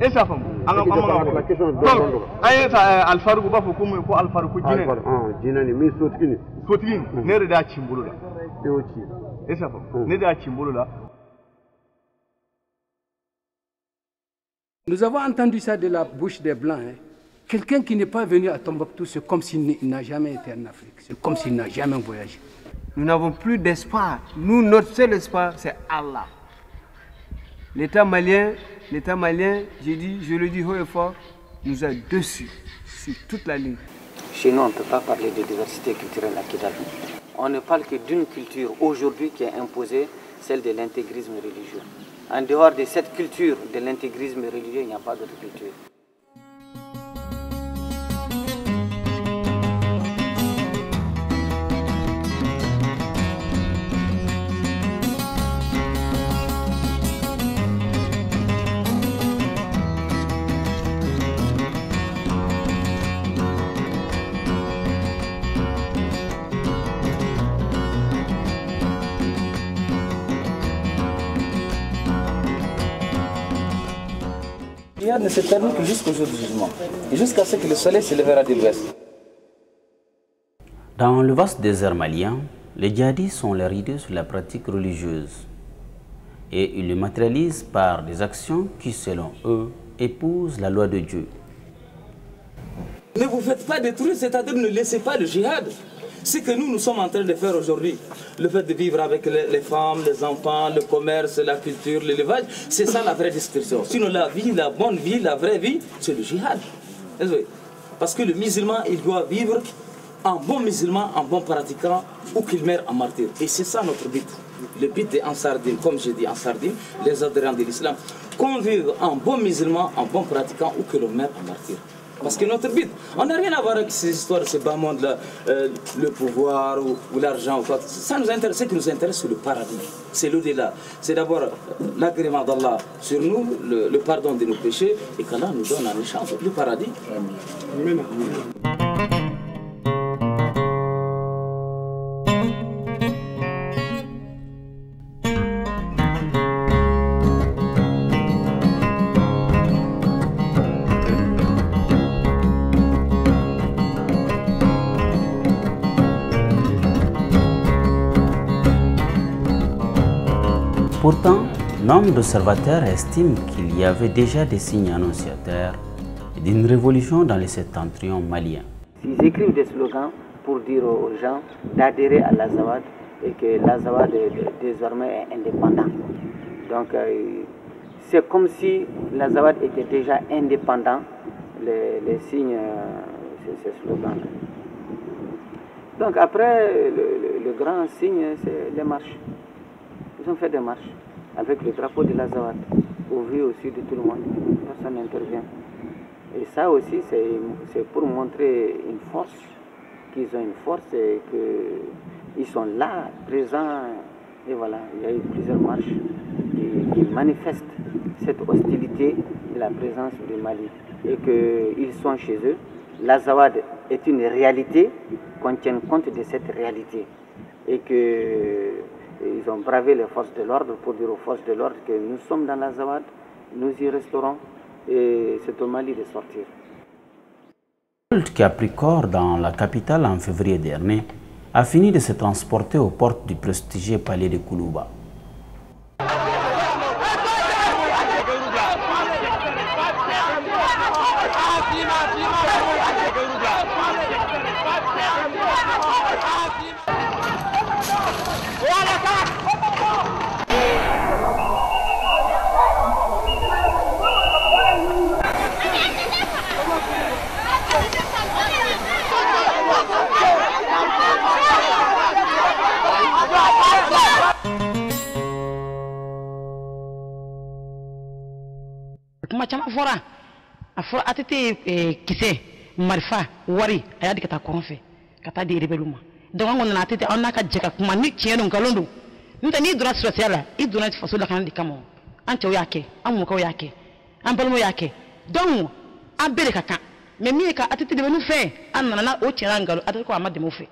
Et ça femme. La question donc ayi sa alfaruku ba fo ko alfaruku jine jine ni mi sotkini ne reda cimbulu la teoci et ça femme ne da cimbulu la. Nous avons entendu ça de la bouche des Blancs. Hein. Quelqu'un qui n'est pas venu à Tombouctou, c'est comme s'il n'a jamais été en Afrique. C'est comme s'il n'a jamais voyagé. Nous n'avons plus d'espoir. Nous, notre seul espoir, c'est Allah. L'État malien, je le dis haut et fort, nous a dessus sur toute la ligne. Chez nous, on ne peut pas parler de diversité culturelle à Kidal. On ne parle que d'une culture aujourd'hui qui est imposée, celle de l'intégrisme religieux. En dehors de cette culture de l'intégrisme religieux, il n'y a pas d'autre culture. Le djihad ne se termine que jusqu'au jour du jugement, et jusqu'à ce que le soleil se lèvera de l'ouest. Dans le vaste désert malien, les djihadistes sont les leaders sur la pratique religieuse et ils le matérialisent par des actions qui, selon eux, épousent la loi de Dieu. Ne vous faites pas détruire, c'est-à-dire ne laissez pas le djihad. Ce que nous sommes en train de faire aujourd'hui, le fait de vivre avec les femmes, les enfants, le commerce, la culture, l'élevage, c'est ça la vraie description. Sinon la vie, la bonne vie, la vraie vie, c'est le djihad. Parce que le musulman, il doit vivre en bon musulman, en bon pratiquant, ou qu'il meure en martyr. Et c'est ça notre but. Le but est en sardine, comme j'ai dit en sardine, les adhérents de l'islam, qu'on vive en bon musulman, en bon pratiquant, ou que l'on meure en martyr. Parce que notre but, on n'a rien à voir avec ces histoires, ce bas monde-là, le pouvoir ou l'argent ou quoi. Ça nous intéresse, ce qui nous intéresse, c'est le paradis, c'est l'au-delà. C'est d'abord l'agrément d'Allah sur nous, le pardon de nos péchés, et qu'Allah nous donne en échange le paradis. Amen. Pourtant, nombre d'observateurs estiment qu'il y avait déjà des signes annonciateurs d'une révolution dans les septentrions maliens. Ils écrivent des slogans pour dire aux gens d'adhérer à l'Azawad et que l'Azawad désormais est indépendant. Donc c'est comme si l'Azawad était déjà indépendant, les signes, ces slogans. Donc après, le grand signe, c'est les marches. Ils ont fait des marches avec le drapeau de l'Azawad, au vu aussi de tout le monde. Personne n'intervient. Et ça aussi, c'est pour montrer une force, qu'ils ont une force et qu'ils sont là, présents. Et voilà, il y a eu plusieurs marches qui manifestent cette hostilité de la présence du Mali. Et qu'ils sont chez eux. L'Azawad est une réalité, qu'on tienne compte de cette réalité. Et qu'ils ont bravé les forces de l'ordre pour dire aux forces de l'ordre que nous sommes dans l'Azawad, nous y resterons et c'est au Mali de sortir. Le culte qui a pris corps dans la capitale en février dernier a fini de se transporter aux portes du prestigieux palais de Koulouba. Kuma caman fɔra a fɔra ATT kisɛ marifa wari a y'a di ka taa kɔrɔn fɛ ka taa di rebelle ma donc an kɔni nana ATT an n'a ka jɛ ka kuma ni tiɲɛ don nkalon don n'o tɛ n'i donna sɔrɔsiya la i donna faso lakana de kama an cɛw y'a kɛ an mɔkɛw y'a kɛ an balimaw y'a kɛ donc an bɛɛ de ka kan mais min ye ka ATT dɛmɛ n'u fɛ an nana n'a o tiɲɛna nkalon ATT ko a ma dɛmɛ u fɛ.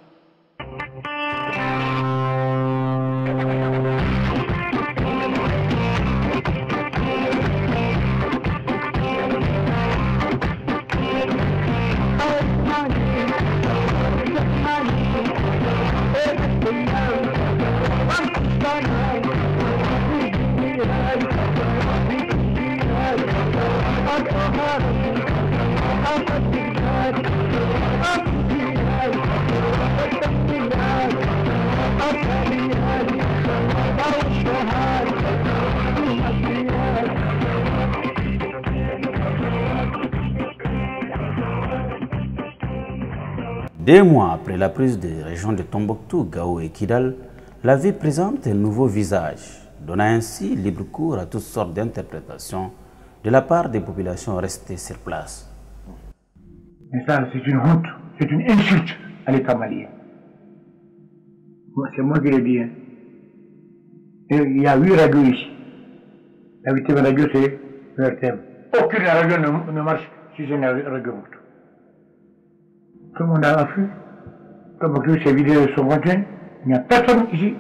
2 mois après la prise des régions de Tombouctou, Gao et Kidal, la ville présente un nouveau visage, donnant ainsi libre cours à toutes sortes d'interprétations de la part des populations restées sur place. Mais ça, c'est une honte, c'est une insulte à l'État malien. C'est moi qui le dis. Et il y a 8 radios ici. La 8e radio, c'est l'RTM. Aucune radio ne marche si c'est une radio. Tout le monde a fui. Tombouctou s'est vidé de son contenu. Il n'y a personne ici.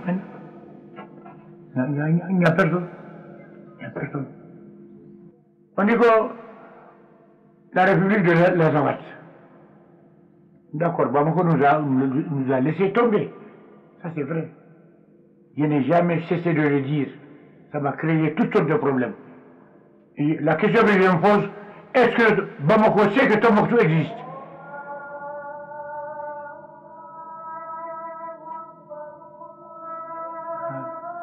Il n'y a personne. Il n'y a personne. On dit que la République de l'Azawad. D'accord, Bamako nous a laissé tomber. Ça c'est vrai. Je n'ai jamais cessé de le dire. Ça m'a créé toutes sortes de problèmes. Et la question que je me pose, est-ce que Bamako sait que Tombouctou existe?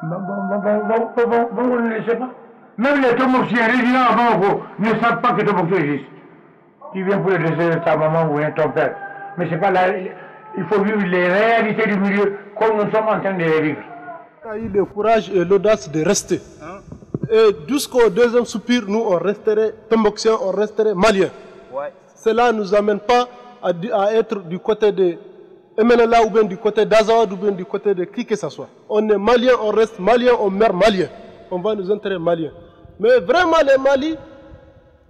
Vous ne le savez pas. Même les Tombouctiens résidents à Bamako ne savent pas que Tombouctou existe. Tu viens pour le décès de ta maman ou bien ton père. Mais c'est pas là. Il faut vivre les réalités du milieu comme nous sommes en train de les vivre. On a eu le courage et l'audace de rester. Et jusqu'au deuxième soupir, nous on resterait Tombouctiens, on resterait Maliens. Ouais. Cela ne nous amène pas à être du côté de MNLA ou bien du côté d'Azawad ou bien du côté de qui que ce soit. On est Malien, on reste Malien, on meurt Malien. On va nous enterrer Maliens. Mais vraiment les Mali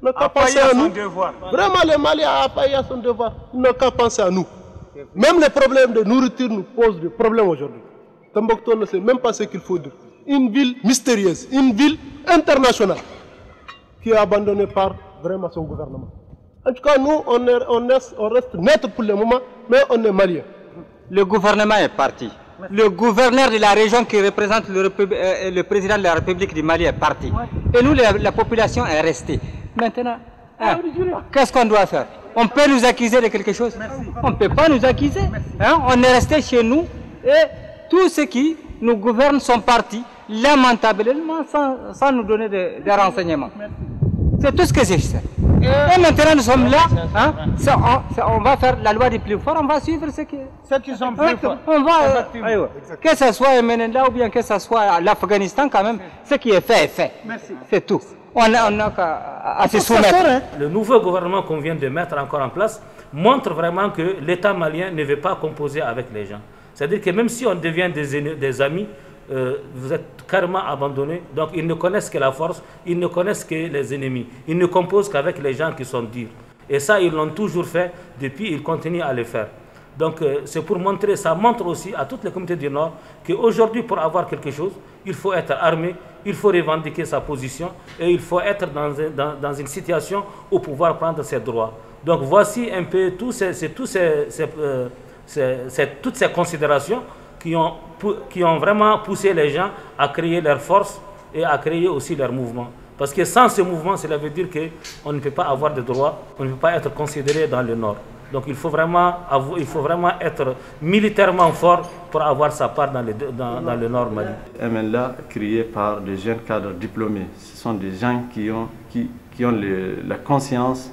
n'ont qu'à penser à nous. Vraiment les Mali a failli à son devoir. Ils n'ont qu'à penser à nous. Même les problèmes de nourriture nous posent des problèmes aujourd'hui. Tombouctou ne sait même pas ce qu'il faut dire. Une ville mystérieuse, une ville internationale qui est abandonnée par vraiment son gouvernement. En tout cas, nous, on reste neutre pour le moment, mais on est Malien. Le gouvernement est parti. Le gouverneur de la région qui représente le président de la République du Mali est parti. Et nous, la population est restée. Maintenant, qu'est-ce qu'on doit faire? On peut nous accuser de quelque chose? On ne peut pas nous accuser. On est resté chez nous et tous ceux qui nous gouvernent sont partis lamentablement sans nous donner des renseignements. C'est tout ce que j'ai fait. Et maintenant nous sommes là, on va faire la loi des plus forts, on va suivre ceux qui sont plus forts. On va, que ce soit MNLA ou bien que ce soit l'Afghanistan quand même, ce qui est fait est fait. C'est tout. On n'a qu'à se soumettre. Le nouveau gouvernement qu'on vient de mettre encore en place montre vraiment que l'État malien ne veut pas composer avec les gens. C'est-à-dire que même si on devient des amis, vous êtes carrément abandonnés. Donc ils ne connaissent que la force, ils ne connaissent que les ennemis. Ils ne composent qu'avec les gens qui sont durs. Et ça, ils l'ont toujours fait, depuis ils continuent à le faire. Donc c'est pour montrer, ça montre aussi à toutes les communautés du Nord qu'aujourd'hui, pour avoir quelque chose, il faut être armé, il faut revendiquer sa position et il faut être dans une situation où pouvoir prendre ses droits. Donc voici un peu toutes ces considérations qui ont vraiment poussé les gens à créer leur force et à créer aussi leur mouvement. Parce que sans ce mouvement, cela veut dire qu'on ne peut pas avoir de droits, on ne peut pas être considéré dans le Nord. Donc il faut vraiment être militairement fort pour avoir sa part dans le Nord Mali. MNLA, créé par des jeunes cadres diplômés, ce sont des gens qui ont la conscience,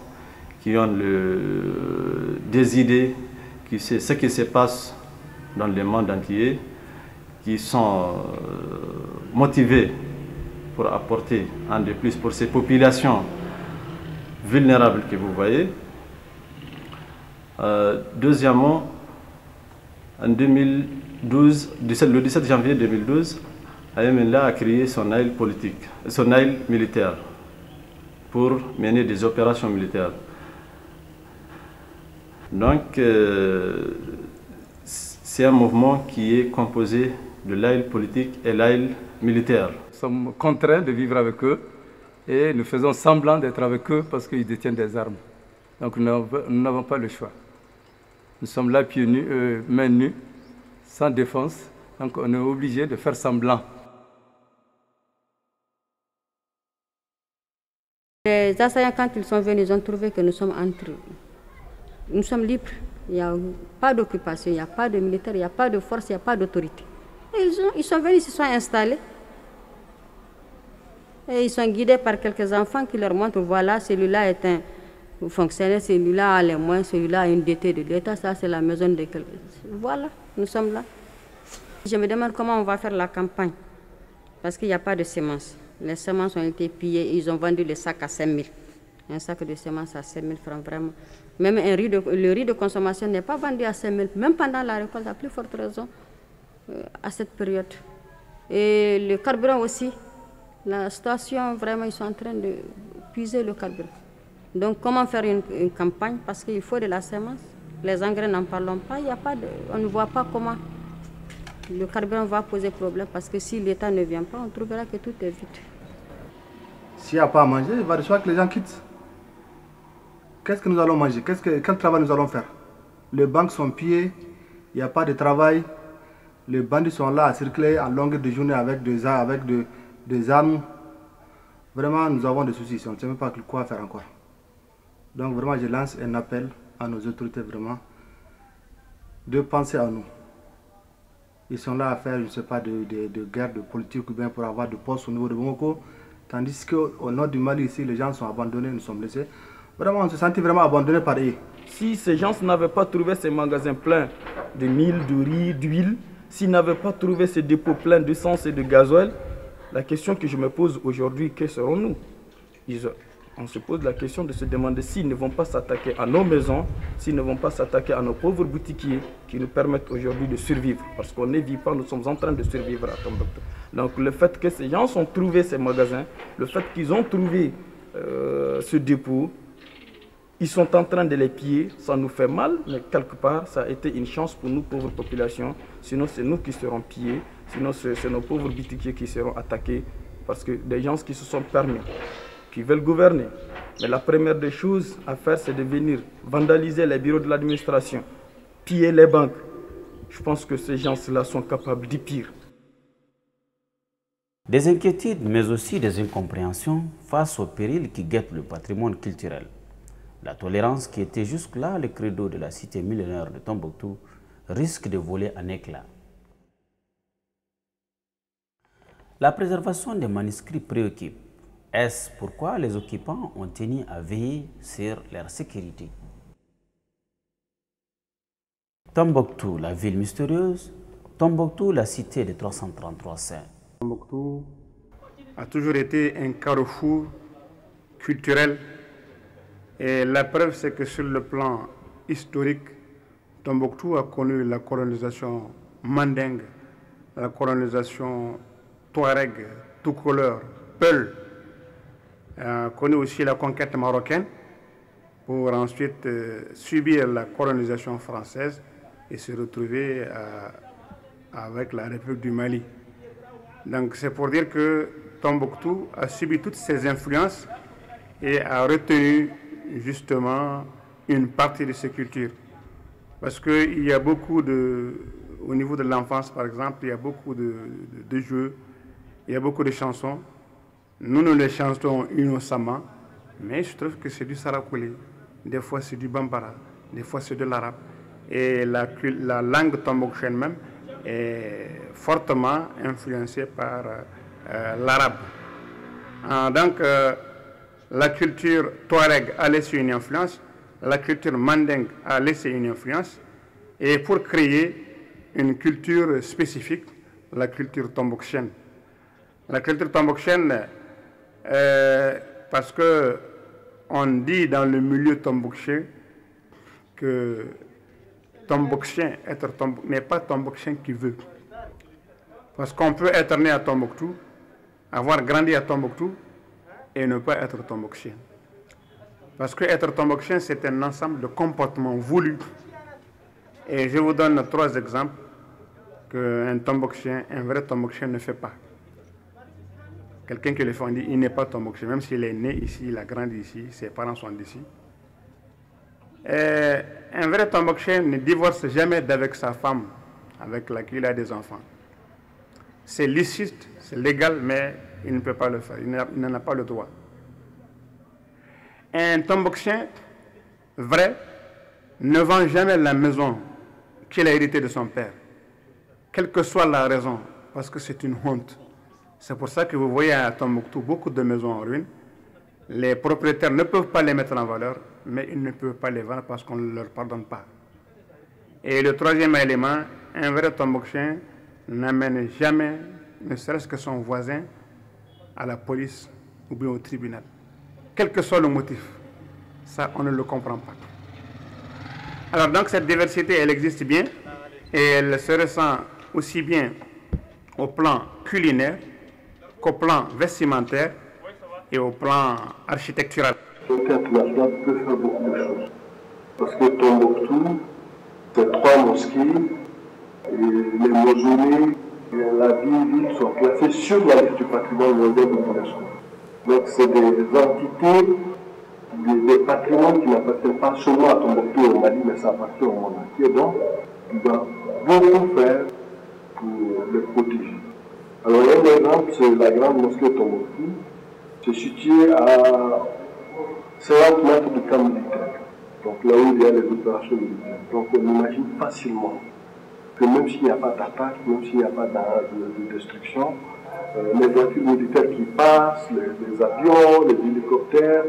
qui ont des idées, qui savent ce qui se passe dans le monde entier, qui sont motivés pour apporter un de plus pour ces populations vulnérables que vous voyez. Deuxièmement, en 2012, le 17 janvier 2012, MNLA a créé son aile politique, son aile militaire pour mener des opérations militaires. Donc, c'est un mouvement qui est composé de l'aile politique et l'aile militaire. Nous sommes contraints de vivre avec eux et nous faisons semblant d'être avec eux parce qu'ils détiennent des armes. Donc nous n'avons pas le choix. Nous sommes là pieds nus, mains nues, sans défense. Donc on est obligé de faire semblant. Les assaillants, quand ils sont venus, ils ont trouvé que nous sommes entre Nous sommes libres. Il n'y a pas d'occupation, il n'y a pas de militaire, il n'y a pas de force, il n'y a pas d'autorité. Ils sont venus, ils se sont installés. Et ils sont guidés par quelques enfants qui leur montrent, voilà, celui-là est un fonctionnaire, celui-là a les moyens, celui-là a une dette de l'État, ça c'est la maison de quelqu'un. Voilà, nous sommes là. Je me demande comment on va faire la campagne, parce qu'il n'y a pas de semences. Les semences ont été pillées, ils ont vendu les sacs à 5 000. Un sac de semences à 5 000 francs, vraiment. Même le riz de consommation n'est pas vendu à 5 000, même pendant la récolte, à plus forte raison, à cette période. Et le carburant aussi, la station, vraiment, ils sont en train de puiser le carburant. Donc, comment faire une campagne? Parce qu'il faut de la semence. Les engrais, n'en parlons pas. On ne voit pas comment le carburant va poser problème, parce que si l'État ne vient pas, on trouvera que tout est vide. S'il n'y a pas à manger, il va de soi que les gens quittent. Qu'est-ce que nous allons manger? Quel travail nous allons faire? Les banques sont pillées, il n'y a pas de travail. Les bandits sont là à circuler en longueur de journée avec des armes. Vraiment, nous avons des soucis. On ne sait même pas quoi faire encore. Donc vraiment, je lance un appel à nos autorités vraiment de penser à nous. Ils sont là à faire, je ne sais pas, de guerre, de politique ou bien pour avoir de postes au niveau de Bamako. Tandis qu'au nord du Mali, ici, les gens sont abandonnés, nous sommes laissés. Vraiment, on se sentit vraiment abandonnés par eux. Si ces gens n'avaient pas trouvé ces magasins pleins de mil, de riz, d'huile, s'ils n'avaient pas trouvé ces dépôts pleins d'essence et de gasoil, la question que je me pose aujourd'hui, que serons-nous? On se pose la question de se demander s'ils ne vont pas s'attaquer à nos maisons, s'ils ne vont pas s'attaquer à nos pauvres boutiquiers qui nous permettent aujourd'hui de survivre. Parce qu'on est vivant, nous sommes en train de survivre à Tombouctou. Donc le fait que ces gens ont trouvé ces magasins, le fait qu'ils ont trouvé ce dépôt, ils sont en train de les piller, ça nous fait mal, mais quelque part, ça a été une chance pour nous, pauvres populations. Sinon, c'est nous qui serons pillés, sinon c'est nos pauvres boutiquiers qui seront attaqués, parce que des gens qui se sont permis, qui veulent gouverner. Mais la première des choses à faire, c'est de venir vandaliser les bureaux de l'administration, piller les banques. Je pense que ces gens-là sont capables du pire. Des inquiétudes, mais aussi des incompréhensions face aux périls qui guettent le patrimoine culturel. La tolérance qui était jusque-là le credo de la cité millénaire de Tombouctou risque de voler en éclats. La préservation des manuscrits préoccupe. Est-ce pourquoi les occupants ont tenu à veiller sur leur sécurité? Tombouctou, la ville mystérieuse. Tombouctou, la cité des 333 saints. Tombouctou a toujours été un carrefour culturel. Et la preuve, c'est que sur le plan historique, Tombouctou a connu la colonisation mandingue, la colonisation touareg, tout couleur, peul, a connu aussi la conquête marocaine pour ensuite subir la colonisation française et se retrouver avec la République du Mali. Donc c'est pour dire que Tombouctou a subi toutes ces influences et a retenu justement une partie de ces cultures. Parce qu'il y a beaucoup au niveau de l'enfance par exemple, il y a beaucoup de jeux, il y a beaucoup de chansons. Nous les chantons innocemment, mais je trouve que c'est du sarakoulé, des fois c'est du bambara, des fois c'est de l'arabe. Et la langue tombouctienne même est fortement influencée par l'arabe. Donc la culture touareg a laissé une influence, la culture mandingue a laissé une influence, et pour créer une culture spécifique, la culture tombouctienne. La culture tombouctienne, parce que on dit dans le milieu tombouctien que tombouctien, n'est pas tombouctien qui veut. Parce qu'on peut être né à Tombouctou, avoir grandi à Tombouctou, et ne pas être tombouctien. Parce que être tombouctien, c'est un ensemble de comportements voulus. Et je vous donne 3 exemples qu'un tombouctien, un vrai tombouctien ne fait pas. Quelqu'un qui le fait, on dit, il n'est pas tombouctien, même s'il est né ici, il a grandi ici, ses parents sont d'ici. Un vrai tombouctien ne divorce jamais d'avec sa femme, avec laquelle il a des enfants. C'est licite, c'est légal, mais il ne peut pas le faire, il n'en a pas le droit. Un tombouctien vrai ne vend jamais la maison qu'il a héritée de son père, quelle que soit la raison, parce que c'est une honte. C'est pour ça que vous voyez à Tombouctou beaucoup de maisons en ruine. Les propriétaires ne peuvent pas les mettre en valeur, mais ils ne peuvent pas les vendre parce qu'on ne leur pardonne pas. Et le troisième élément, un vrai Tombouctien n'amène jamais, ne serait-ce que son voisin, à la police ou bien au tribunal. Quel que soit le motif, ça on ne le comprend pas. Alors donc cette diversité, elle existe bien et elle se ressent aussi bien au plan culinaire qu'au plan vestimentaire et au plan architectural. Le international peut faire beaucoup de choses. Parce que Tombouctou, c'est 3 mosquées, et les mausolées, et la ville sont classées sur la liste du patrimoine mondial de l'UNESCO. Donc c'est des entités, des patrimoines qui n'appartiennent pas seulement à Tombouctou et au Mali, mais ça appartient au monde entier. Donc, il doit beaucoup faire pour les protéger. Alors, un exemple, c'est la grande mosquée de Tombouctou. C'est situé à 50 mètres du camp militaire. Donc, là où il y a les opérations militaires. Donc, on imagine facilement que même s'il n'y a pas d'attaque, même s'il n'y a pas de destruction, les voitures militaires qui passent, les avions, les hélicoptères,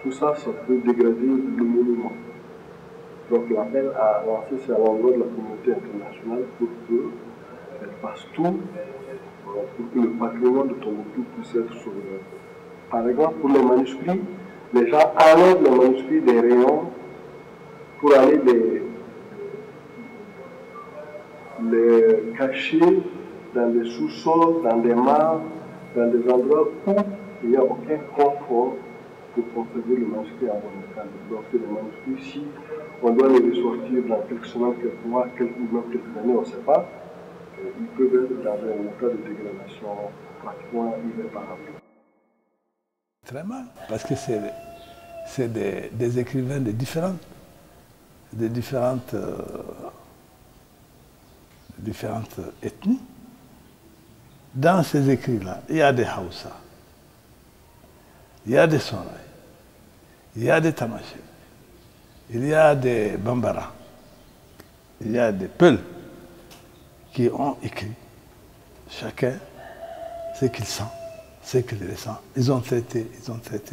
tout ça, ça peut dégrader le monument. Donc l'appel à lancer, c'est à l'endroit de la communauté internationale pour qu'elle fasse tout pour que le patrimoine de Tombouctou puisse être sauvé. Par exemple, pour les manuscrits, les gens enlèvent les manuscrits des rayons pour aller les cacher dans des sous-sols, dans des mares, dans des endroits où il n'y a aucun confort pour conserver le manuscrit en bon état. Donc c'est des manuscrits, si on doit les ressortir dans quelques semaines, quelques mois, quelques années, on ne sait pas, ils peuvent être dans un état de dégradation pratiquement irréparable. Très mal, parce que c'est des écrivains de différentes ethnies. Dans ces écrits-là, il y a des Hausa, il y a des Soraï, il y a des Tamaché, il y a des Bambara, il y a des Peuls qui ont écrit, chacun ce qu'il sent, ce qu'il ressent. Ils ont traité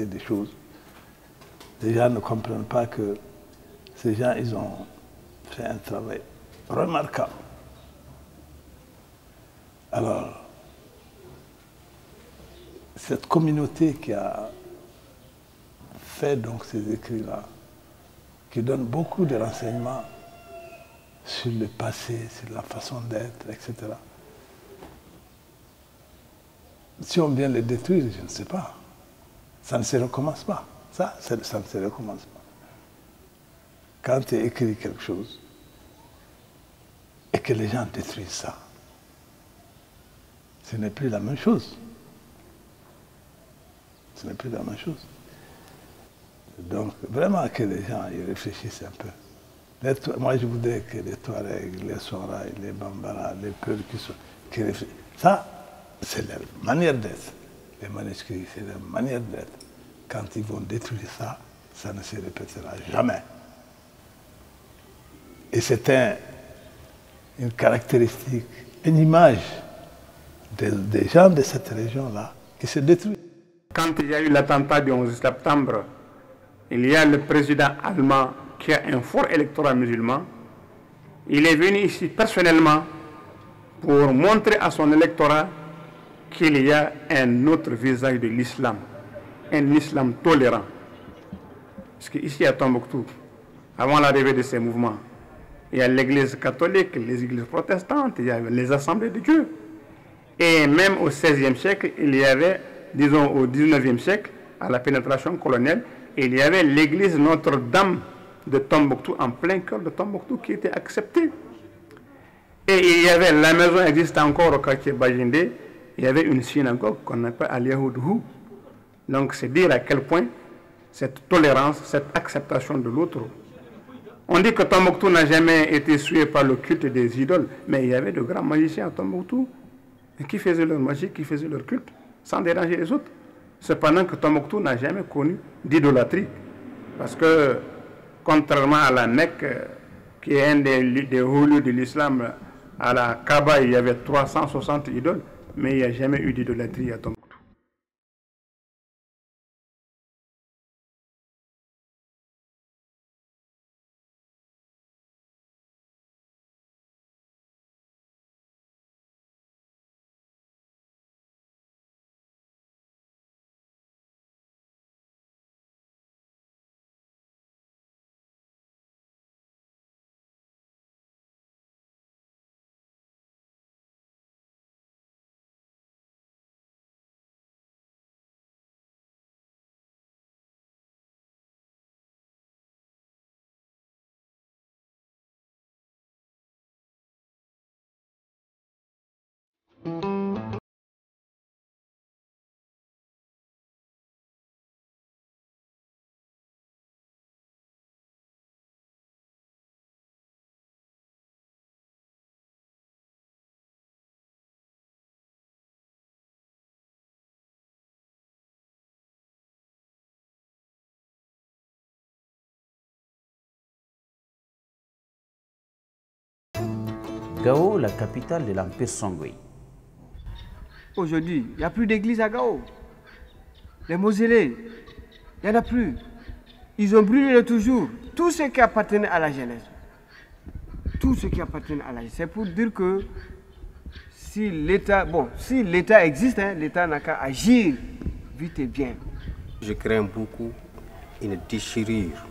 des choses. Les gens ne comprennent pas que ces gens, ils ont fait un travail remarquable. Alors, cette communauté qui a fait donc ces écrits-là, qui donne beaucoup de renseignements sur le passé, sur la façon d'être, etc. Si on vient les détruire, je ne sais pas. Ça ne se recommence pas. Ça ne se recommence pas. Quand tu écris quelque chose et que les gens détruisent ça, ce n'est plus la même chose. Ce n'est plus la même chose. Donc, vraiment que les gens y réfléchissent un peu. Moi, je voudrais que les Touaregs, les Soraï, les Bambara, les Peuls qui réfléchissent. Ça, c'est leur manière d'être. Les manuscrits, c'est leur manière d'être. Quand ils vont détruire ça, ça ne se répétera jamais. Et c'est une caractéristique, une image des gens de cette région-là qui se détruisent. Quand il y a eu l'attentat du 11 septembre, il y a le président allemand qui a un fort électorat musulman. Il est venu ici personnellement pour montrer à son électorat qu'il y a un autre visage de l'islam, un islam tolérant. Parce qu'ici à Tombouctou, avant l'arrivée de ces mouvements, il y a l'église catholique, les églises protestantes, il y a les assemblées de Dieu. Et même au XVIe siècle, il y avait, disons au XIXe siècle, à la pénétration coloniale, il y avait l'église Notre-Dame de Tombouctou, en plein cœur de Tombouctou, qui était acceptée. Et il y avait, la maison existe encore au quartier Bajindé, il y avait une synagogue qu'on appelle Al-Yahoudhou. Donc c'est dire à quel point cette tolérance, cette acceptation de l'autre. On dit que Tombouctou n'a jamais été souillé par le culte des idoles, mais il y avait de grands magiciens à Tombouctou qui faisaient leur magie, qui faisaient leur culte, sans déranger les autres. Cependant que Tombouctou n'a jamais connu d'idolâtrie. Parce que, contrairement à la Mecque, qui est un des hauts lieux de l'islam. À la Kaaba, il y avait 360 idoles, mais il n'y a jamais eu d'idolâtrie à Tombouctou. Gao, la capitale de l'Empire Songwe. Aujourd'hui, il n'y a plus d'église à Gao. Les mausolées, il n'y en a plus. Ils ont brûlé de toujours tout ce qui appartenait à la jeunesse. Tout ce qui appartenait à la jeunesse. C'est pour dire que si l'État, si l'État existe, l'État n'a qu'à agir vite et bien. Je crains beaucoup une déchirure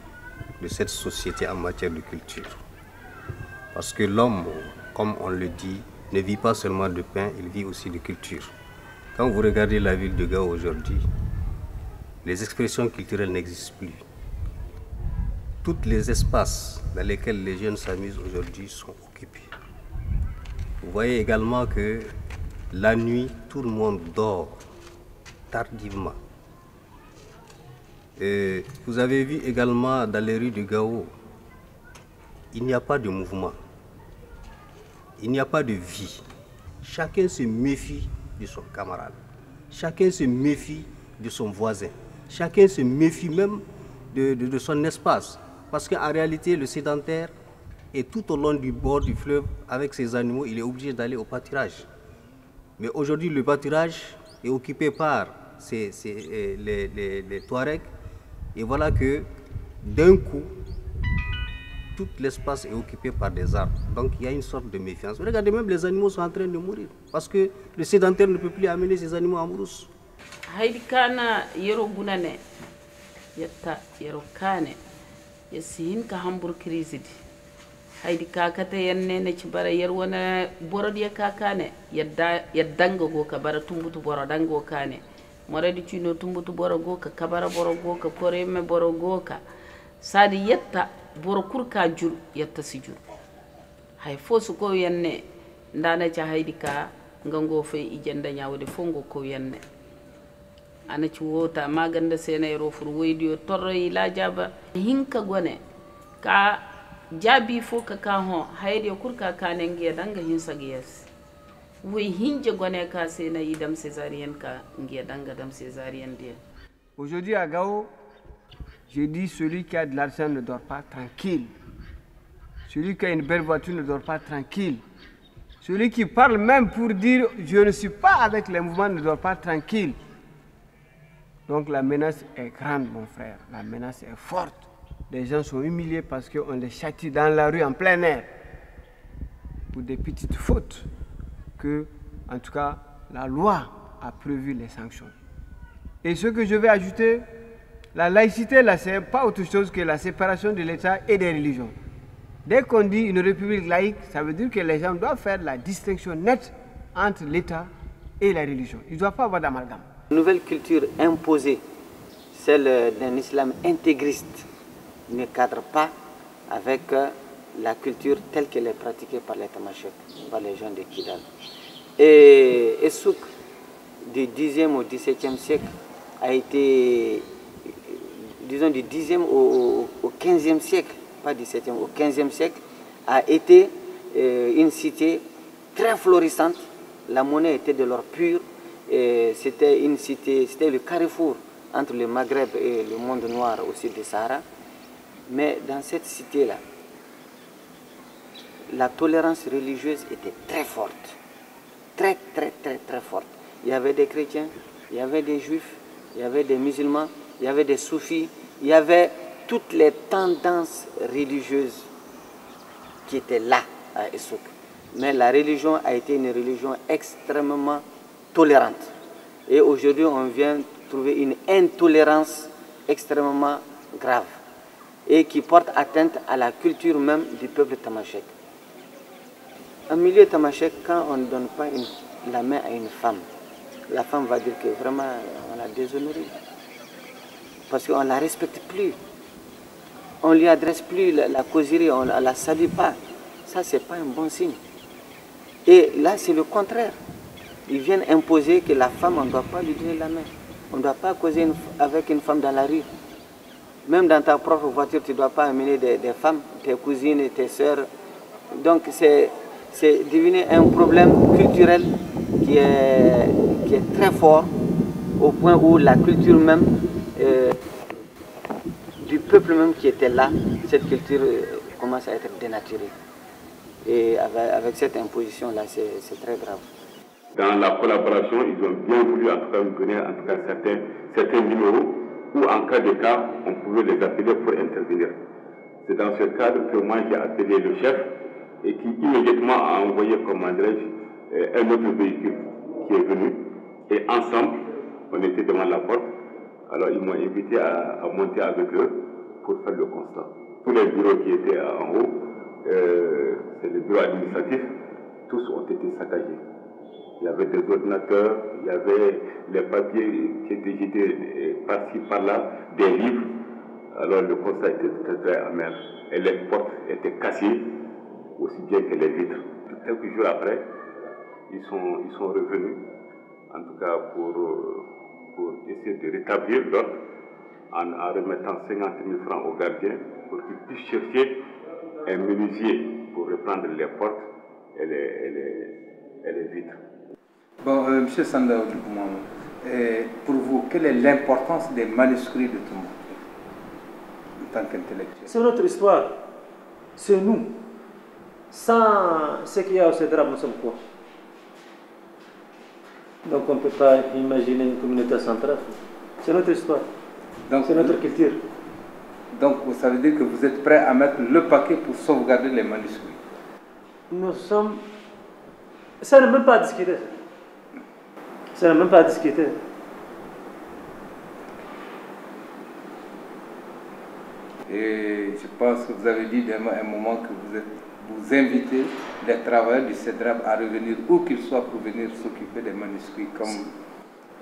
de cette société en matière de culture. Parce que l'homme, comme on le dit, ne vit pas seulement de pain, il vit aussi de culture. Quand vous regardez la ville de Gao aujourd'hui, les expressions culturelles n'existent plus. Tous les espaces dans lesquels les jeunes s'amusent aujourd'hui sont occupés. Vous voyez également que la nuit, tout le monde dort tardivement. Et vous avez vu également dans les rues de Gao, il n'y a pas de mouvement. Il n'y a pas de vie. Chacun se méfie de son camarade. Chacun se méfie de son voisin. Chacun se méfie même de son espace. Parce qu'en réalité, le sédentaire est tout au long du bord du fleuve avec ses animaux, il est obligé d'aller au pâturage. Mais aujourd'hui, le pâturage est occupé par les Touaregs. Et voilà que d'un coup, tout l'espace est occupé par des arbres. Donc il y a une sorte de méfiance. Regardez, même les animaux sont en train de mourir. Parce que le sédentaire ne peut plus amener ses animaux en brousse. Haidikana yero gunane yatta yero kane yasihin ka hambur krizidi haidika kata yanne ne cibara yer wana borod ya kakane yaddanga go ka bara tumbutu boro dango kane moredi cino tumbutu boro go ka kabara boro go ka poreme boro go ka sadi yatta boro kurka jur yatta si jur hay fosu ko yanne ndana ca haidika ngango fe ijenda nyawde fongo ko yanne ana ci wota maganda sene ro fur weydiyo torro ila jaba hinka gone ka jabi fo ka ho hayde kurka kane ngiya danga hinsa giyas way hinje gone ka sene idam césarienne ka ngiya danga dam césarienne dia. Aujourd'hui à Gao, je dis celui qui a de l'argent ne dort pas tranquille. Celui qui a une belle voiture ne dort pas tranquille. Celui qui parle même pour dire je ne suis pas avec les mouvements ne dort pas tranquille. Donc la menace est grande, mon frère. La menace est forte. Les gens sont humiliés parce qu'on les châtie dans la rue en plein air pour des petites fautes que, en tout cas, la loi a prévu les sanctions. Et ce que je vais ajouter, la laïcité, là, c'est pas autre chose que la séparation de l'État et des religions. Dès qu'on dit une république laïque, ça veut dire que les gens doivent faire la distinction nette entre l'État et la religion. Ils ne doivent pas avoir d'amalgame. Nouvelle culture imposée, celle d'un islam intégriste, ne cadre pas avec la culture telle qu'elle est pratiquée par les Tamashek, par les gens de Kidal. Et Souk, du 10e au 17e siècle, a été, disons, du 10e au 15e siècle, pas 17e, au 15e siècle, a été une cité très florissante. La monnaie était de l'or pur. C'était une cité, c'était le carrefour entre le Maghreb et le monde noir au sud du Sahara. Mais dans cette cité-là, la tolérance religieuse était très forte. Très, très, très, très forte. Il y avait des chrétiens, il y avait des juifs, il y avait des musulmans, il y avait des soufis, il y avait toutes les tendances religieuses qui étaient là à Essouk. Mais la religion a été une religion extrêmement tolérante. Et aujourd'hui, on vient trouver une intolérance extrêmement grave et qui porte atteinte à la culture même du peuple tamashek. En milieu tamashek, quand on ne donne pas la main à une femme, la femme va dire que vraiment on l'a déshonorée. Parce qu'on ne la respecte plus. On ne lui adresse plus la causerie, on ne la salue pas. Ça, ce n'est pas un bon signe. Et là, c'est le contraire. Ils viennent imposer que la femme, on ne doit pas lui donner la main. On ne doit pas causer avec une femme dans la rue. Même dans ta propre voiture, tu ne dois pas amener des femmes, tes cousines, tes sœurs. Donc, c'est devenu un problème culturel qui est très fort, au point où la culture même du peuple même qui était là, cette culture commence à être dénaturée. Et avec cette imposition-là, c'est très grave. Dans la collaboration, ils ont bien voulu en tout cas nous donner certains numéros où en cas de cas, on pouvait les appeler pour intervenir. C'est dans ce cadre que moi j'ai appelé le chef et qui immédiatement a envoyé, comment dirais-je, un autre véhicule qui est venu. Et ensemble, on était devant la porte. Alors ils m'ont invité à monter avec eux pour faire le constat. Tous les bureaux qui étaient en haut, c'est les bureaux administratifs, tous ont été saccagés. Il y avait des ordinateurs, il y avait les papiers qui étaient jetés par-ci, par-là, des livres. Alors le constat était très, très amer. Et les portes étaient cassées, aussi bien que les vitres. Quelques jours après, ils sont revenus, en tout cas pour essayer de rétablir l'ordre, en remettant 50 000 francs aux gardiens pour qu'ils puissent chercher un menuisier pour reprendre les portes et les vitres. Bon, M. Sandaou, pour vous, quelle est l'importance des manuscrits de Tombouctou en tant qu'intellectuel? C'est notre histoire, c'est nous. Sans ce qu'il y a au CEDRAB, nous sommes quoi? Donc on ne peut pas imaginer une communauté centrale. C'est notre histoire, c'est notre culture. Donc ça veut dire que vous êtes prêt à mettre le paquet pour sauvegarder les manuscrits? Nous sommes... Ça n'est même pas à discuter. Ça n'est même pas à discuter. Et je pense que vous avez dit à un moment que vous invitez les travailleurs du CEDRAB à revenir où qu'ils soient pour venir s'occuper des manuscrits comme...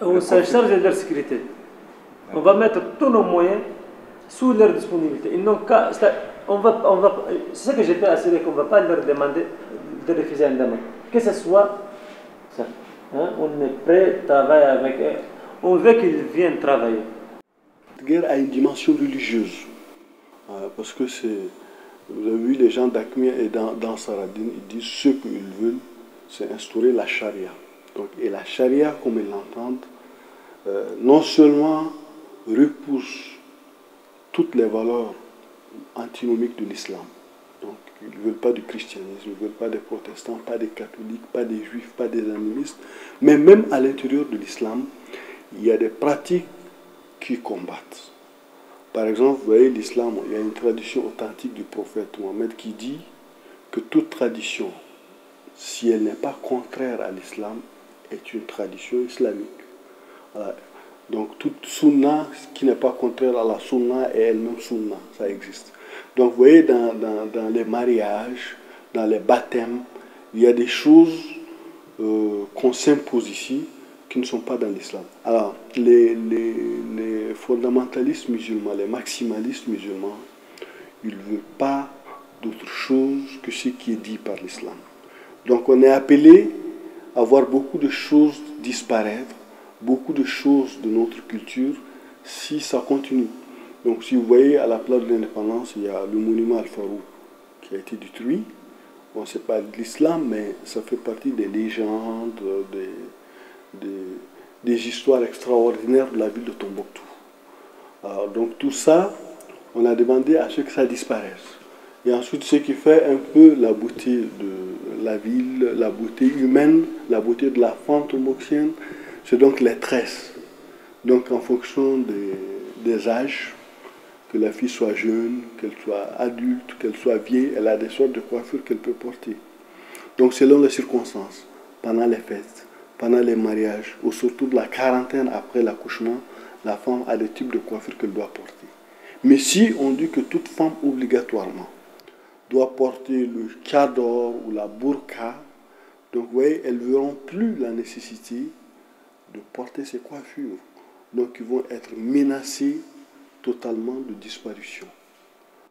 On s'en charge de leur sécurité. On va mettre tous nos moyens sous leur disponibilité. Ils n'ont qu'à... C'est ce que je peux assurer qu'on ne va pas leur demander de refuser une demande. Que ce soit ça. Hein? On est prêt à travailler avec eux. On veut qu'ils viennent travailler. La guerre a une dimension religieuse. Parce que c'est... Vous avez vu les gens d'Akmia et dans Saradine, ils disent ce qu'ils veulent, c'est instaurer la charia. Donc, et la charia, comme ils l'entendent, non seulement repousse toutes les valeurs antinomiques de l'islam. Donc, ils ne veulent pas du christianisme, ils ne veulent pas des protestants, pas des catholiques, pas des juifs, pas des animistes. Mais même à l'intérieur de l'islam, il y a des pratiques qui combattent. Par exemple, vous voyez l'islam, il y a une tradition authentique du prophète Mohammed qui dit que toute tradition, si elle n'est pas contraire à l'islam, est une tradition islamique. Voilà. Donc toute sunna qui n'est pas contraire à la sunna est elle-même sunna, ça existe. Donc vous voyez dans les mariages, dans les baptêmes, il y a des choses qu'on s'impose ici qui ne sont pas dans l'islam. Alors les fondamentalistes musulmans, les maximalistes musulmans, ils ne veulent pas d'autre chose que ce qui est dit par l'islam. Donc on est appelé à voir beaucoup de choses disparaître, beaucoup de choses de notre culture, si ça continue. Donc si vous voyez à la place de l'indépendance, il y a le monument Al-Farouk qui a été détruit. Bon, ce n'est pas de l'islam, mais ça fait partie des légendes, des histoires extraordinaires de la ville de Tombouctou. Alors, donc tout ça, on a demandé à ce que ça disparaisse. Et ensuite, ce qui fait un peu la beauté de la ville, la beauté humaine, la beauté de la femme tomboxienne, c'est donc les tresses. Donc en fonction des âges, que la fille soit jeune, qu'elle soit adulte, qu'elle soit vieille, elle a des sortes de coiffures qu'elle peut porter. Donc selon les circonstances, pendant les fêtes, pendant les mariages, ou surtout de la quarantaine après l'accouchement, la femme a des types de coiffures qu'elle doit porter. Mais si on dit que toute femme obligatoirement doit porter le chador ou la burqa, donc vous voyez, elles ne verront plus la nécessité de porter ces coiffures. Donc ils vont être menacés totalement de disparition.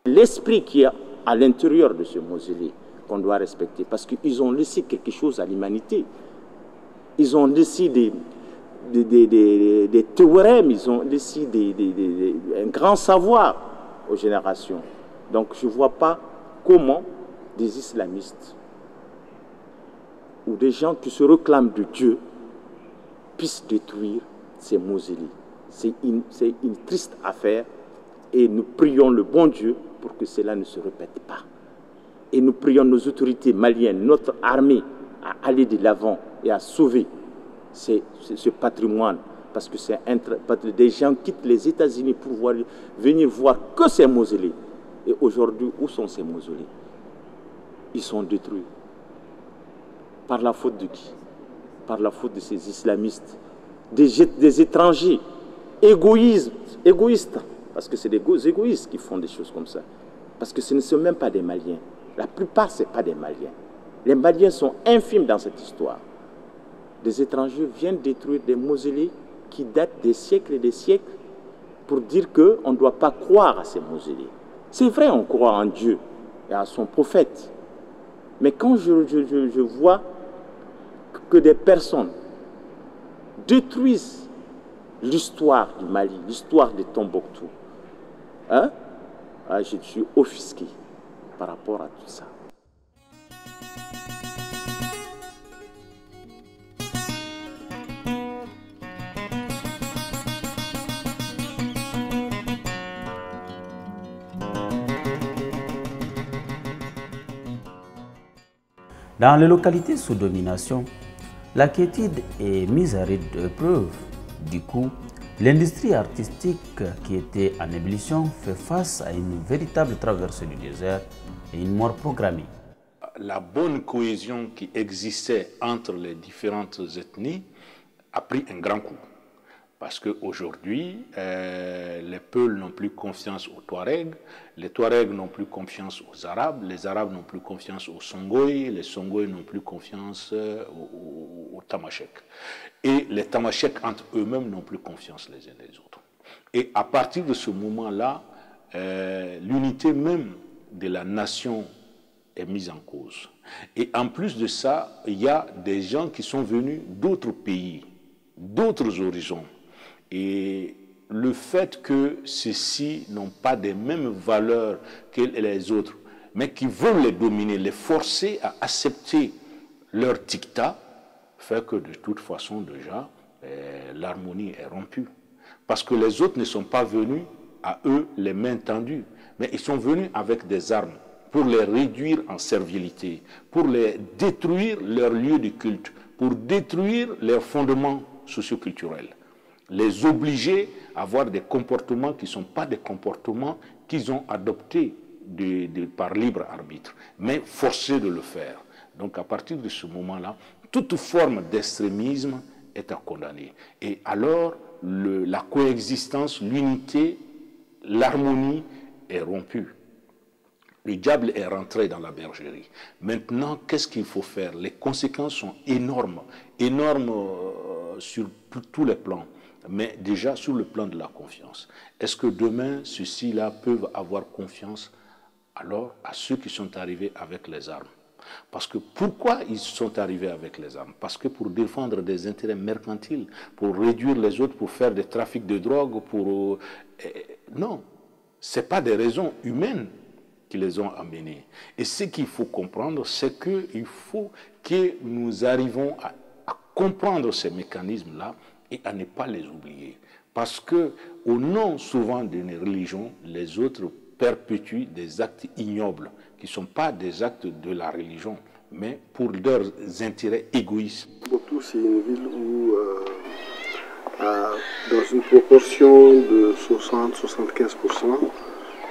L'esprit qui est à l'intérieur de ce mausolée qu'on doit respecter, parce qu'ils ont laissé quelque chose à l'humanité. Ils ont laissé des théorèmes, ils ont laissé un grand savoir aux générations. Donc je ne vois pas comment des islamistes ou des gens qui se réclament de Dieu puissent détruire ces mausolées. C'est une triste affaire et nous prions le bon Dieu pour que cela ne se répète pas. Et nous prions nos autorités maliennes, notre armée, à aller de l'avant et à sauver ce patrimoine. Parce que des gens quittent les États-Unis pour venir voir que ces mausolées. Et aujourd'hui, où sont ces mausolées? Ils sont détruits. Par la faute de qui? Par la faute de ces islamistes, des étrangers, égoïstes. Parce que c'est des égoïstes qui font des choses comme ça. Parce que ce ne sont même pas des Maliens. La plupart, ce n'est pas des Maliens. Les Maliens sont infimes dans cette histoire. Des étrangers viennent détruire des mausolées qui datent des siècles et des siècles pour dire qu'on ne doit pas croire à ces mausolées. C'est vrai, on croit en Dieu et à son prophète. Mais quand je vois que des personnes détruisent l'histoire du Mali, l'histoire de Tombouctou, je suis offusqué par rapport à tout ça. Dans les localités sous domination, la quiétude est mise à rude épreuve. Du coup, l'industrie artistique qui était en ébullition fait face à une véritable traversée du désert et une mort programmée. La bonne cohésion qui existait entre les différentes ethnies a pris un grand coup. Parce qu'aujourd'hui, les Peuls n'ont plus confiance aux Touaregs, les Touaregs n'ont plus confiance aux Arabes, les Arabes n'ont plus confiance aux Songoïs, les Songoïs n'ont plus confiance aux Tamasheks. Et les Tamasheks entre eux-mêmes n'ont plus confiance les uns les autres. Et à partir de ce moment-là, l'unité même de la nation est mise en cause. Et en plus de ça, il y a des gens qui sont venus d'autres pays, d'autres horizons. Et le fait que ceux-ci n'ont pas les mêmes valeurs que les autres, mais qui veulent les dominer, les forcer à accepter leur dictat, fait que de toute façon déjà, l'harmonie est rompue. Parce que les autres ne sont pas venus à eux les mains tendues, mais ils sont venus avec des armes pour les réduire en servilité, pour les détruire leur lieu de culte, pour détruire leurs fondements socioculturels, les obliger à avoir des comportements qui ne sont pas des comportements qu'ils ont adoptés par libre arbitre, mais forcés de le faire. Donc à partir de ce moment-là, toute forme d'extrémisme est à condamner. Et alors, la coexistence, l'unité, l'harmonie est rompue. Le diable est rentré dans la bergerie. Maintenant, qu'est-ce qu'il faut faire? Les conséquences sont énormes, énormes sur tous les plans, mais déjà sur le plan de la confiance. Est-ce que demain, ceux-ci-là peuvent avoir confiance alors à ceux qui sont arrivés avec les armes? Parce que pourquoi ils sont arrivés avec les armes? Parce que pour défendre des intérêts mercantiles, pour réduire les autres, pour faire des trafics de drogue, pour... non, ce n'est pas des raisons humaines qui les ont amenés. Et ce qu'il faut comprendre, c'est qu'il faut que nous arrivons à comprendre ces mécanismes-là et à ne pas les oublier. Parce que, au nom souvent d'une religion, les autres perpétuent des actes ignobles, qui ne sont pas des actes de la religion, mais pour leurs intérêts égoïstes. Tombouctou, c'est une ville où, dans une proportion de 60-75%,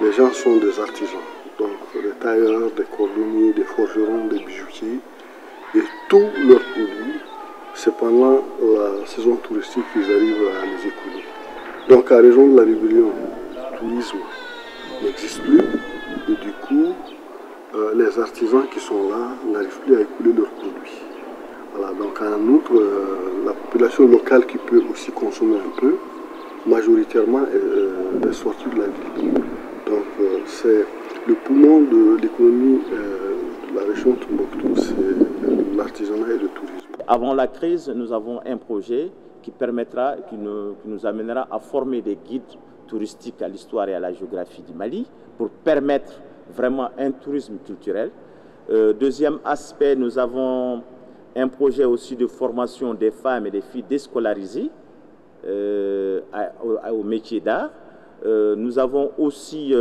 les gens sont des artisans. Donc des tailleurs, des cordonniers, des forgerons, des bijoutiers. Et tous leurs produits, c'est pendant la saison touristique qu'ils arrivent à les écouler. Donc à raison de la rébellion, le tourisme n'existe plus. Et du coup, les artisans qui sont là n'arrivent plus à écouler leurs produits. Voilà, donc en outre, la population locale qui peut aussi consommer un peu, majoritairement est sortie de la ville. Donc c'est le poumon de l'économie de la région de Tombouctou, c'est l'artisanat et le tourisme. Avant la crise, nous avons un projet qui permettra, qui nous amènera à former des guides touristiques à l'histoire et à la géographie du Mali pour permettre vraiment un tourisme culturel. Deuxième aspect, nous avons un projet aussi de formation des femmes et des filles déscolarisées au métier d'art. Nous avons aussi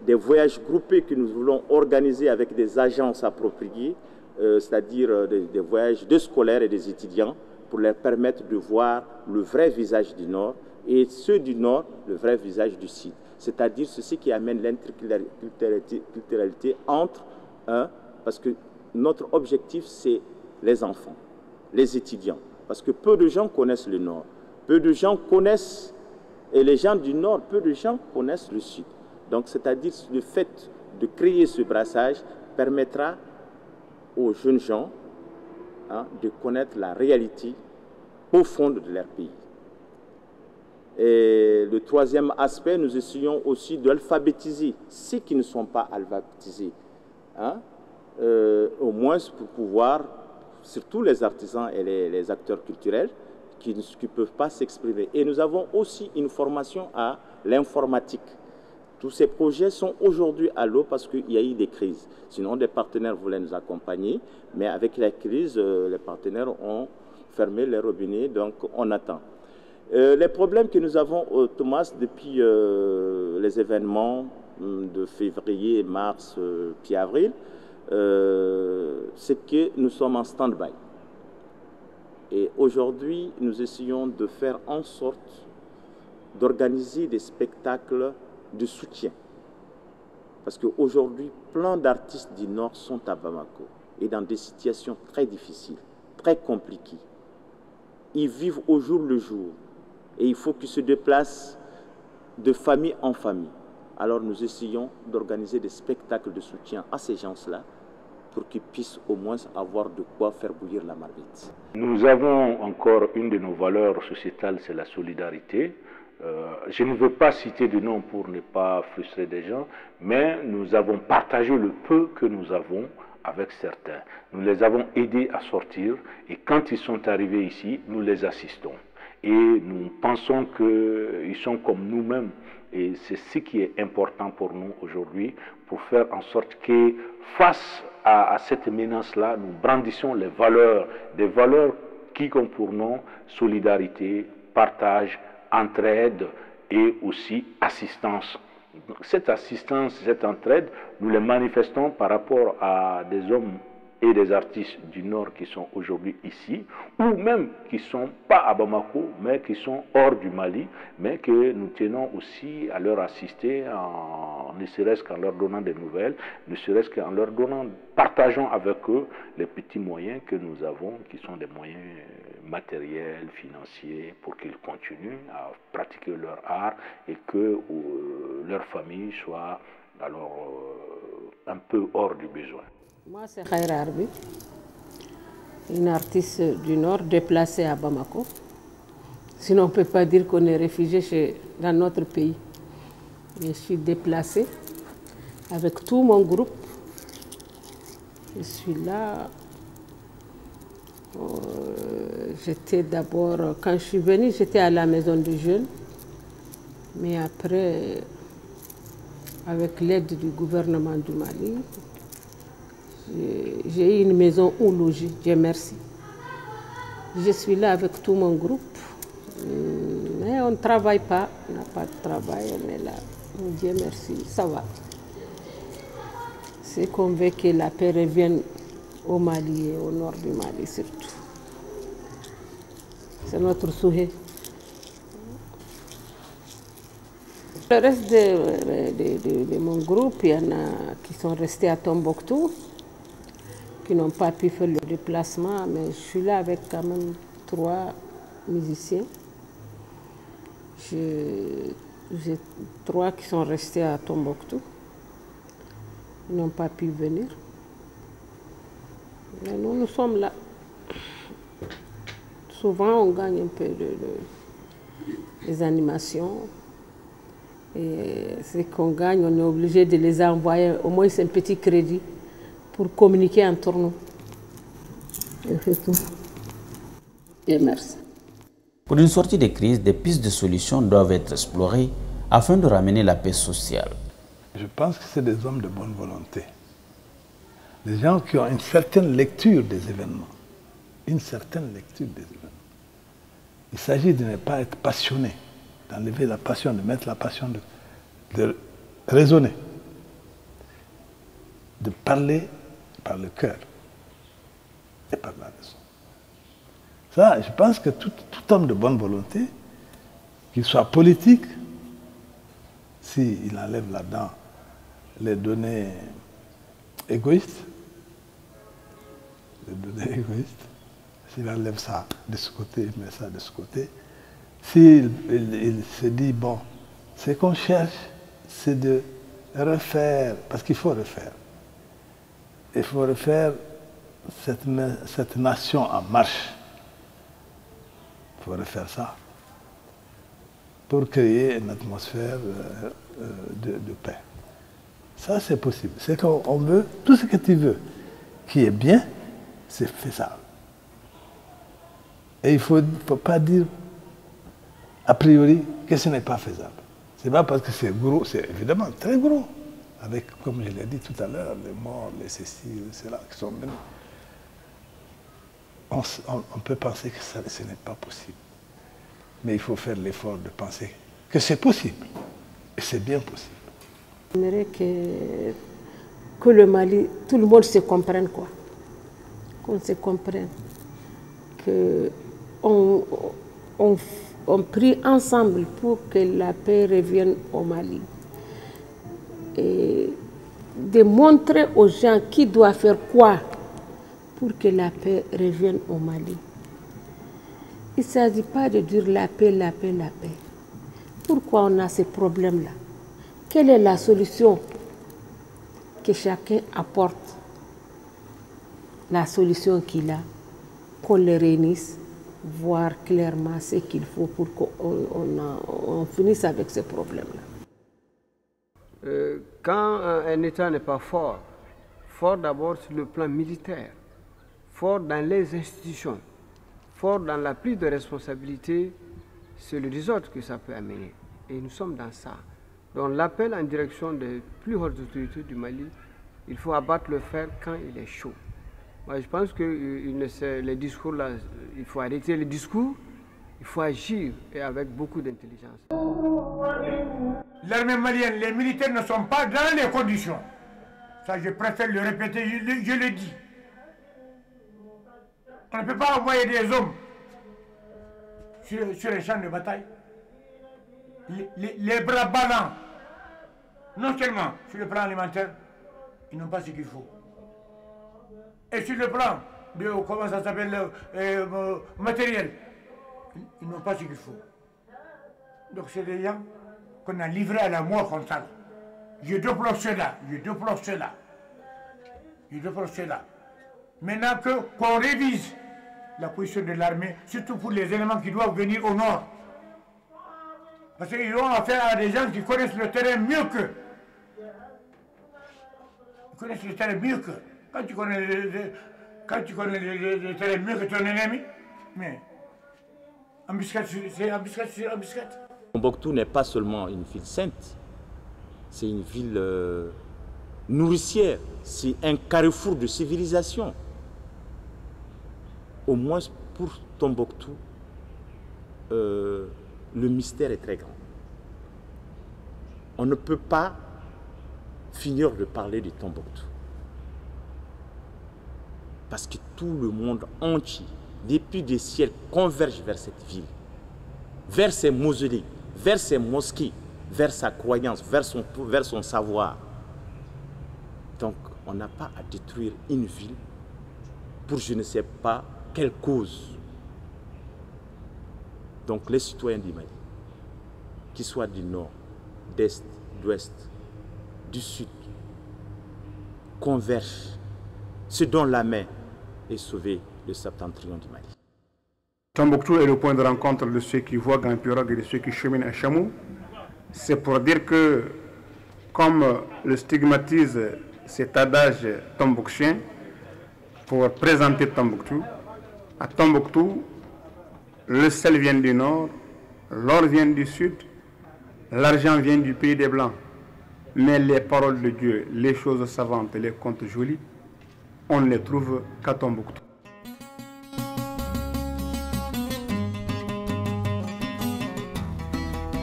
des voyages groupés que nous voulons organiser avec des agences appropriées, c'est-à-dire des voyages de scolaires et des étudiants pour leur permettre de voir le vrai visage du Nord et ceux du Nord, le vrai visage du Sud. C'est-à-dire ceci qui amène l'interculturalité entre parce que notre objectif, c'est les enfants, les étudiants. Parce que peu de gens connaissent le Nord, peu de gens connaissent, et les gens du Nord, peu de gens connaissent le Sud. Donc, c'est-à-dire le fait de créer ce brassage permettra aux jeunes gens de connaître la réalité profonde de leur pays. Et le troisième aspect, nous essayons aussi d'alphabétiser ceux qui ne sont pas alphabétisés. Au moins pour pouvoir, surtout les artisans et les acteurs culturels, qui ne peuvent pas s'exprimer. Et nous avons aussi une formation à l'informatique. Tous ces projets sont aujourd'hui à l'eau parce qu'il y a eu des crises. Sinon, des partenaires voulaient nous accompagner, mais avec la crise, les partenaires ont fermé les robinets, donc on attend. Les problèmes que nous avons, Thomas, depuis les événements de février, mars, puis avril, c'est que nous sommes en stand-by. Et aujourd'hui, nous essayons de faire en sorte d'organiser des spectacles de soutien. Parce qu'aujourd'hui, plein d'artistes du Nord sont à Bamako et dans des situations très difficiles, très compliquées. Ils vivent au jour le jour et il faut qu'ils se déplacent de famille en famille. Alors nous essayons d'organiser des spectacles de soutien à ces gens-là pour qu'ils puissent au moins avoir de quoi faire bouillir la marmite. Nous avons encore une de nos valeurs sociétales, c'est la solidarité. Je ne veux pas citer de nom pour ne pas frustrer des gens, mais nous avons partagé le peu que nous avons avec certains. Nous les avons aidés à sortir et quand ils sont arrivés ici, nous les assistons. Et nous pensons qu'ils sont comme nous-mêmes. Et c'est ce qui est important pour nous aujourd'hui, pour faire en sorte que face à cette menace-là, nous brandissons les valeurs, des valeurs qui ont pour nom solidarité, partage, entraide et aussi assistance. Cette assistance, cette entraide, nous les manifestons par rapport à des hommes et des artistes du Nord qui sont aujourd'hui ici, ou même qui ne sont pas à Bamako, mais qui sont hors du Mali, mais que nous tenons aussi à leur assister, ne serait-ce qu'en leur donnant des nouvelles, ne serait-ce qu'en leur donnant, partageons avec eux les petits moyens que nous avons, qui sont des moyens matériels, financiers, pour qu'ils continuent à pratiquer leur art et que leur famille soit alors un peu hors du besoin. Moi, c'est Khaira Arbi, une artiste du Nord déplacée à Bamako. Sinon, on ne peut pas dire qu'on est réfugié dans notre pays. Je suis déplacée avec tout mon groupe. Je suis là. J'étais d'abord, quand je suis venue, j'étais à la maison des jeunes. Mais après, avec l'aide du gouvernement du Mali, j'ai eu une maison où loger, Dieu merci. Je suis là avec tout mon groupe. Mais on ne travaille pas, on n'a pas de travail, on est là. Dieu merci, ça va. C'est qu'on veut que la paix revienne au Mali et au nord du Mali surtout. C'est notre souhait. Le reste de mon groupe, il y en a qui sont restés à Tombouctou, qui n'ont pas pu faire le déplacement, mais je suis là avec quand même 3 musiciens. J'ai 3 qui sont restés à Tombouctou. Ils n'ont pas pu venir. Mais nous sommes là. Souvent, on gagne un peu des animations. Et ce qu'on gagne, on est obligé de les envoyer au moins un petit crédit pour communiquer entre nous. Et c'est tout. Et merci. Pour une sortie de crise, des pistes de solutions doivent être explorées afin de ramener la paix sociale. Je pense que c'est des hommes de bonne volonté. Des gens qui ont une certaine lecture des événements. Une certaine lecture des événements. Il s'agit de ne pas être passionné, d'enlever la passion, de mettre la passion, de raisonner, de parler par le cœur et par la raison. Ça, je pense que tout homme de bonne volonté, qu'il soit politique, s'il enlève là-dedans les données égoïstes, s'il enlève ça de ce côté, il met ça de ce côté, s'il se dit, bon, ce qu'on cherche, c'est de refaire, parce qu'il faut refaire. Il faut refaire cette nation en marche. Il faut refaire ça pour créer une atmosphère de paix. Ça, c'est possible. C'est qu'on veut, tout ce que tu veux qui est bien, c'est faisable. Et il ne faut pas dire a priori que ce n'est pas faisable. Ce n'est pas parce que c'est gros, c'est évidemment très gros. Avec, comme je l'ai dit tout à l'heure, les morts, les ceci, ceux-là qui sont venus. On peut penser que ce n'est pas possible. Mais il faut faire l'effort de penser que c'est possible. Et c'est bien possible. J'aimerais que le Mali, tout le monde se comprenne, quoi. Qu'on se comprenne. On prie ensemble pour que la paix revienne au Mali. Et de montrer aux gens qui doit faire quoi pour que la paix revienne au Mali. Il ne s'agit pas de dire la paix, la paix, la paix. Pourquoi on a ces problèmes-là? Quelle est la solution que chacun apporte? La solution qu'il a, qu'on les réunisse, voir clairement ce qu'il faut pour qu'on finisse avec ces problèmes-là. Quand un État n'est pas fort, fort d'abord sur le plan militaire, fort dans les institutions, fort dans la prise de responsabilité, c'est le désordre que ça peut amener. Et nous sommes dans ça. Donc l'appel en direction des plus hautes autorités du Mali, il faut abattre le fer quand il est chaud. Moi, je pense que les discours là, il faut arrêter les discours, il faut agir et avec beaucoup d'intelligence. L'armée malienne, les militaires ne sont pas dans les conditions. Ça, je préfère le répéter, je le dis. On ne peut pas envoyer des hommes sur les champs de bataille. Les bras ballants, non seulement sur le plan alimentaire, ils n'ont pas ce qu'il faut. Et sur le plan de, comment ça s'appelle, matériel, ils n'ont pas ce qu'il faut. Donc c'est des gens qu'on a livrés à la mort comme ça. Je déplore cela, je déplore cela. Je déplore cela. Maintenant qu'on révise la position de l'armée, surtout pour les éléments qui doivent venir au nord. Parce qu'ils ont affaire à des gens qui connaissent le terrain mieux qu'eux. Ils connaissent le terrain mieux qu'eux. Quand tu connais le terrain mieux que ton ennemi, mais embuscade, c'est embuscade sur embuscade. Tombouctou n'est pas seulement une ville sainte, c'est une ville nourricière, c'est un carrefour de civilisation. Au moins pour Tombouctou, le mystère est très grand. On ne peut pas finir de parler de Tombouctou. Parce que tout le monde entier, depuis des siècles, converge vers cette ville, vers ses mausolées, vers ses mosquées, vers sa croyance, vers son savoir. Donc, on n'a pas à détruire une ville pour je ne sais pas quelle cause. Donc, les citoyens du Mali, qu'ils soient du nord, d'est, d'ouest, du sud, convergent, se donnent la main et sauver le septentrion du Mali. Tombouctou est le point de rencontre de ceux qui voient en pirogue et de ceux qui cheminent à chameau. C'est pour dire que, comme le stigmatise cet adage tombouctien, pour présenter Tombouctou, à Tombouctou, le sel vient du nord, l'or vient du sud, l'argent vient du pays des Blancs. Mais les paroles de Dieu, les choses savantes, les contes jolis, on ne les trouve qu'à Tombouctou.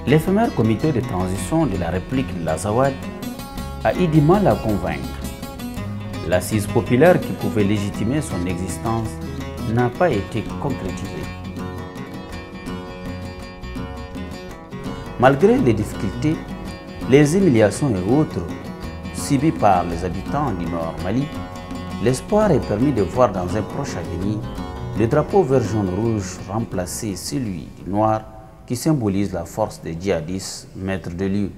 L'éphémère comité de transition de la République de l'Azawad a eu du mal à convaincre. L'assise populaire qui pouvait légitimer son existence n'a pas été concrétisée. Malgré les difficultés, les humiliations et autres subies par les habitants du Nord Mali, l'espoir est permis de voir dans un proche avenir le drapeau vert jaune rouge remplacer celui du noir qui symbolise la force des djihadistes maîtres de lieu.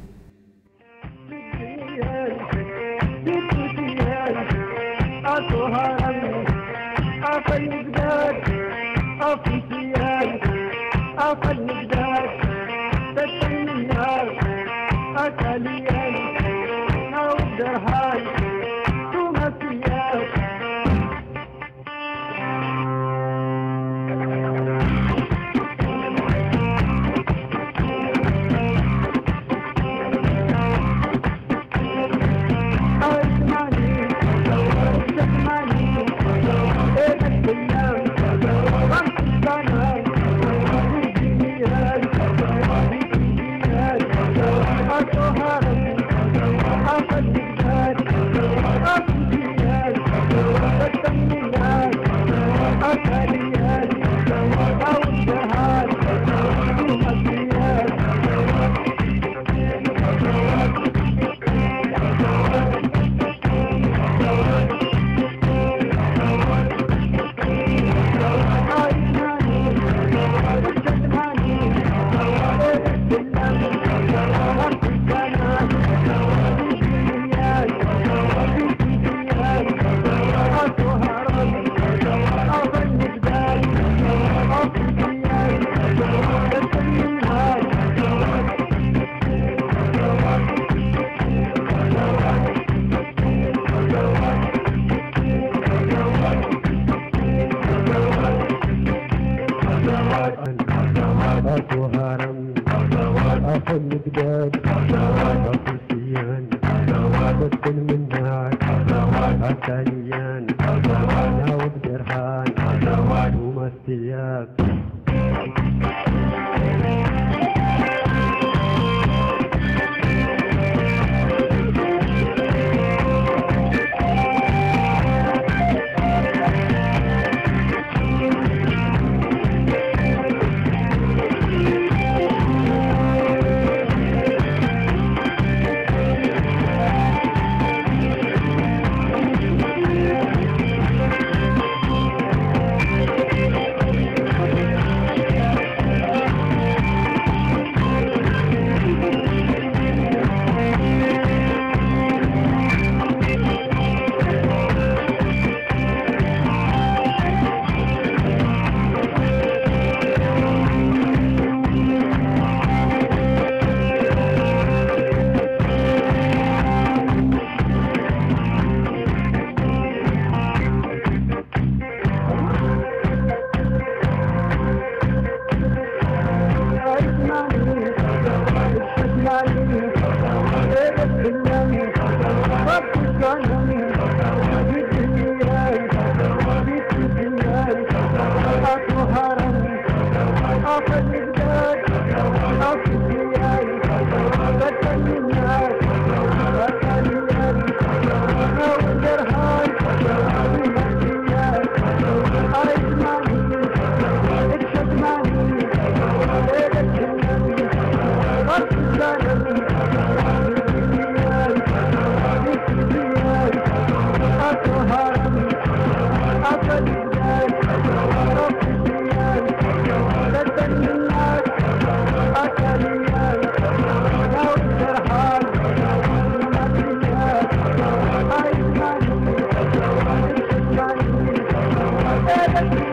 Thank you.